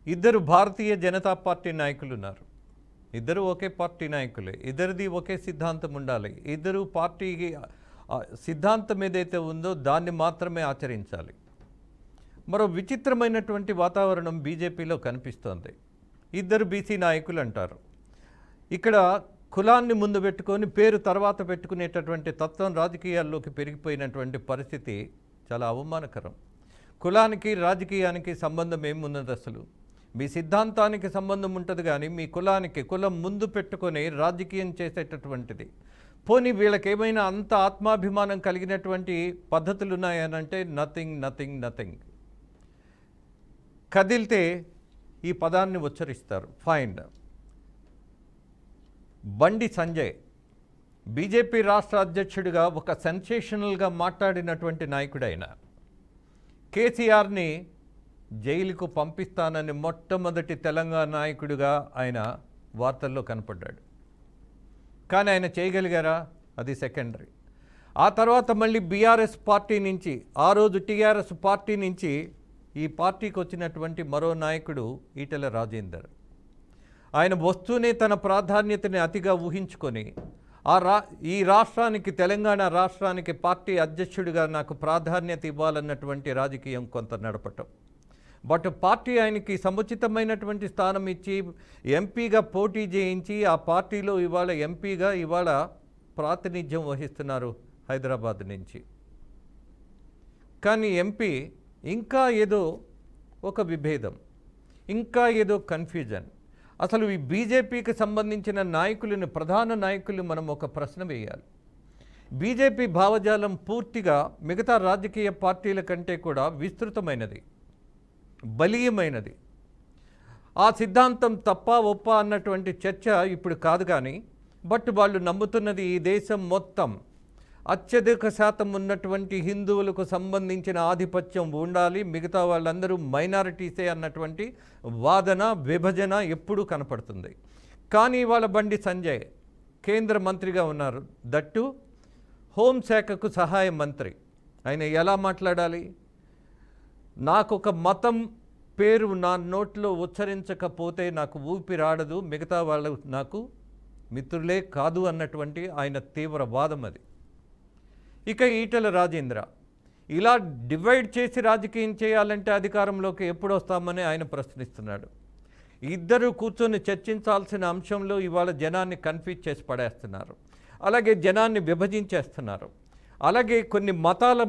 ఇద్దరు భారతీయ జనతా పార్టీ నాయకులు ఉన్నారు. ఇద్దరు ఒకే పార్టీ నాయకులే. ఇద్దరిది ఒకే సిద్ధాంతం ఉండాలి. ఇద్దరు పార్టీకి సిద్ధాంతం ఏదైతే ఉందో దాన్ని మాత్రమే ఆచరించాలి. మరో విచిత్రమైనటువంటి వాతావరణం బీజేపీలో కనిపిస్తోంది. ఇద్దరు బీసీ నాయకులు అంటారు. ఇక్కడ కులాన్ని ముందు పెట్టుకొని పేరు తర్వాత పెట్టుకునేటటువంటి తత్వం రాజకీయాల్లోకి పెరిగిపోయినటువంటి పరిస్థితి చాలా అవమానకరం. కులానికి రాజకీయానికి సంబంధం ఏమున్నది? అసలు మీ సిద్ధాంతానికి సంబంధం ఉంటుంది, కానీ మీ కులానికి కులం ముందు పెట్టుకొని రాజకీయం చేసేటటువంటిది. పోనీ వీళ్ళకి ఏమైనా అంత ఆత్మాభిమానం కలిగినటువంటి పద్ధతులు ఉన్నాయనంటే నథింగ్ నథింగ్ నథింగ్. కదిలితే ఈ పదాన్ని ఉచ్చరిస్తారు. ఫైండ్. బండి సంజయ్ బీజేపీ రాష్ట్ర అధ్యక్షుడిగా ఒక సెన్సేషనల్గా మాట్లాడినటువంటి నాయకుడైన కేసీఆర్ని జైలుకు పంపిస్తానని మొట్టమొదటి తెలంగాణ నాయకుడిగా ఆయన వార్తల్లో కనపడ్డాడు. కానీ ఆయన చేయగలిగారా? అది సెకండరీ. ఆ తర్వాత మళ్ళీ బీఆర్ఎస్ పార్టీ నుంచి, ఆ రోజు టీఆర్ఎస్ పార్టీ నుంచి ఈ పార్టీకి వచ్చినటువంటి మరో నాయకుడు ఈటెల రాజేందర్. ఆయన వస్తూనే తన ప్రాధాన్యతని అతిగా ఊహించుకొని ఈ రాష్ట్రానికి, తెలంగాణ రాష్ట్రానికి పార్టీ అధ్యక్షుడిగా నాకు ప్రాధాన్యత ఇవ్వాలన్నటువంటి రాజకీయం కొంత నడపటం. బట్ పార్టీ ఆయనకి సముచితమైనటువంటి స్థానం ఇచ్చి ఎంపీగా పోటీ చేయించి ఆ పార్టీలో ఇవాళ ఎంపీగా ఇవాళ ప్రాతినిధ్యం వహిస్తున్నారు హైదరాబాద్ నుంచి. కానీ ఎంపీ ఇంకా ఏదో ఒక విభేదం, ఇంకా ఏదో కన్ఫ్యూజన్. అసలు ఈ బీజేపీకి సంబంధించిన నాయకులను, ప్రధాన నాయకులు మనం ఒక ప్రశ్న వేయాలి. బీజేపీ భావజాలం పూర్తిగా మిగతా రాజకీయ పార్టీల కంటే కూడా విస్తృతమైనది, బలీయమైనది. ఆ సిద్ధాంతం తప్ప ఒప్ప అన్నటువంటి చర్చ ఇప్పుడు కాదు. కానీ బట్ వాళ్ళు నమ్ముతున్నది ఈ దేశం మొత్తం అత్యధిక శాతం ఉన్నటువంటి హిందువులకు సంబంధించిన ఆధిపత్యం ఉండాలి, మిగతా వాళ్ళందరూ మైనారిటీసే అన్నటువంటి వాదన, విభజన ఎప్పుడూ కనపడుతుంది. కానీ వాళ్ళ బండి సంజయ్ కేంద్ర మంత్రిగా ఉన్నారు, దట్టు హోంశాఖకు సహాయ మంత్రి. ఆయన ఎలా మాట్లాడాలి? నాకొక మతం పేరు నా నోట్లో ఉచ్చరించకపోతే నాకు ఊపిరాడదు, మిగతా వాళ్ళు నాకు మిత్రులే కాదు అన్నటువంటి ఆయన తీవ్ర వాదం అది. ఇక ఈటెల రాజేంద్ర ఇలా డివైడ్ చేసి రాజకీయం చేయాలంటే అధికారంలోకి ఎప్పుడు వస్తామని ఆయన ప్రశ్నిస్తున్నాడు. ఇద్దరు కూర్చొని చర్చించాల్సిన అంశంలో ఇవాళ జనాన్ని కన్ఫ్యూజ్ చేసి పడేస్తున్నారు, అలాగే జనాన్ని విభజించేస్తున్నారు. అలాగే కొన్ని మతాల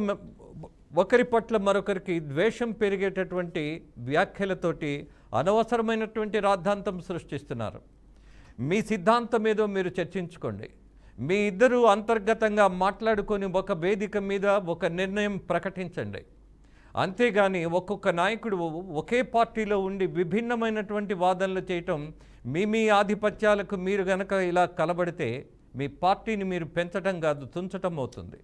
ఒకరి పట్ల మరొకరికి ద్వేషం పెరిగేటటువంటి వ్యాఖ్యలతోటి అనవసరమైనటువంటి రాద్ధాంతం సృష్టిస్తున్నారు. మీ సిద్ధాంతం ఏదో మీరు చర్చించుకోండి, మీ ఇద్దరు అంతర్గతంగా మాట్లాడుకొని ఒక వేదిక మీద ఒక నిర్ణయం ప్రకటించండి. అంతేగాని ఒక్కొక్క నాయకుడు ఒకే పార్టీలో ఉండి విభిన్నమైనటువంటి వాదనలు చేయటం, మీ ఆధిపత్యాలకు మీరు గనక ఇలా కలబడితే మీ పార్టీని మీరు పెంచడం కాదు, తుంచటం అవుతుంది.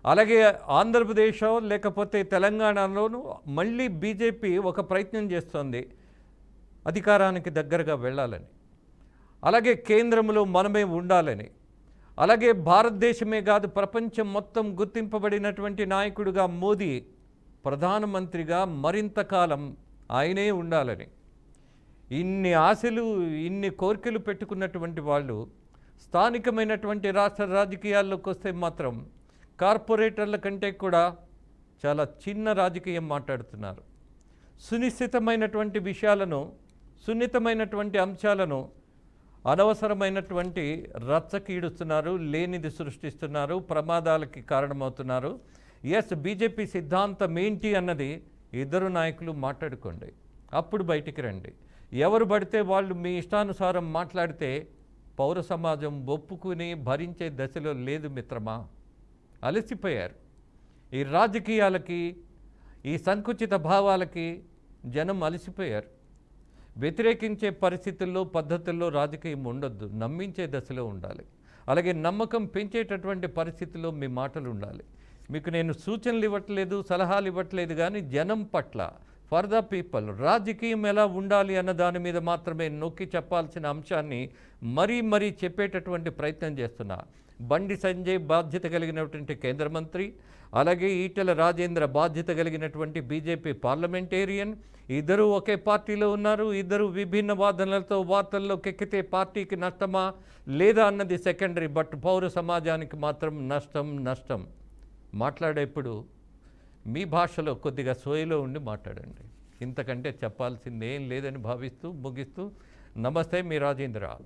అలాగే ఆంధ్రప్రదేశ్ లేకపోతే తెలంగాణలోనూ మళ్ళీ బీజేపీ ఒక ప్రయత్నం చేస్తోంది అధికారానికి దగ్గరగా వెళ్ళాలని, అలాగే కేంద్రంలో మనమే ఉండాలని, అలాగే భారతదేశమే కాదు ప్రపంచం మొత్తం గుర్తింపబడినటువంటి నాయకుడిగా మోదీ ప్రధానమంత్రిగా మరింత కాలం ఆయనే ఉండాలని, ఇన్ని ఆశలు, ఇన్ని కోరికలు పెట్టుకున్నటువంటి వాళ్ళు స్థానికమైనటువంటి రాష్ట్ర రాజకీయాల్లోకి వస్తే మాత్రం కార్పొరేటర్ల కంటే కూడా చాలా చిన్న రాజకీయం మాట్లాడుతున్నారు. సునిశ్చితమైనటువంటి విషయాలను, సున్నితమైనటువంటి అంశాలను అనవసరమైనటువంటి రచ్చకీడుస్తున్నారు, లేనిది సృష్టిస్తున్నారు, ప్రమాదాలకి కారణమవుతున్నారు. ఎస్, బీజేపీ సిద్ధాంతం ఏంటి అన్నది ఇద్దరు నాయకులు మాట్లాడుకోండి, అప్పుడు బయటికి రండి. ఎవరు పడితే వాళ్ళు మీ ఇష్టానుసారం మాట్లాడితే పౌర సమాజం ఒప్పుకుని భరించే దశలో లేదు మిత్రమా. అలసిపోయారు. ఈ రాజకీయాలకి, ఈ సంకుచిత భావాలకి జనం అలసిపోయారు. వ్యతిరేకించే పరిస్థితుల్లో, పద్ధతుల్లో రాజకీయం ఉండొద్దు, నమ్మించే దశలో ఉండాలి. అలాగే నమ్మకం పెంచేటటువంటి పరిస్థితుల్లో మీ మాటలు ఉండాలి. మీకు నేను సూచనలు ఇవ్వట్లేదు, సలహాలు ఇవ్వట్లేదు, కానీ జనం పట్ల, ఫర్ ద పీపుల్ రాజకీయం ఎలా ఉండాలి అన్న దాని మీద మాత్రమే నొక్కి చెప్పాల్సిన అంశాన్ని మరీ చెప్పేటటువంటి ప్రయత్నం చేస్తున్నా. బండి సంజయ్ బాధ్యత కలిగినటువంటి కేంద్ర మంత్రి, అలాగే ఈటెల రాజేంద్ర బాధ్యత కలిగినటువంటి బీజేపీ పార్లమెంటేరియన్. ఇద్దరు ఒకే పార్టీలో ఉన్నారు. ఇద్దరు విభిన్న వాదనలతో వార్తల్లోకి ఎక్కితే పార్టీకి నష్టమా లేదా అన్నది సెకండరీ. బట్ పౌర సమాజానికి మాత్రం నష్టం. మాట్లాడేప్పుడు మీ భాషలో కొద్దిగా సోయిలో ఉండి మాట్లాడండి. ఇంతకంటే చెప్పాల్సిందేం లేదని భావిస్తూ ముగిస్తూ నమస్తే, మీ రాజేంద్ర.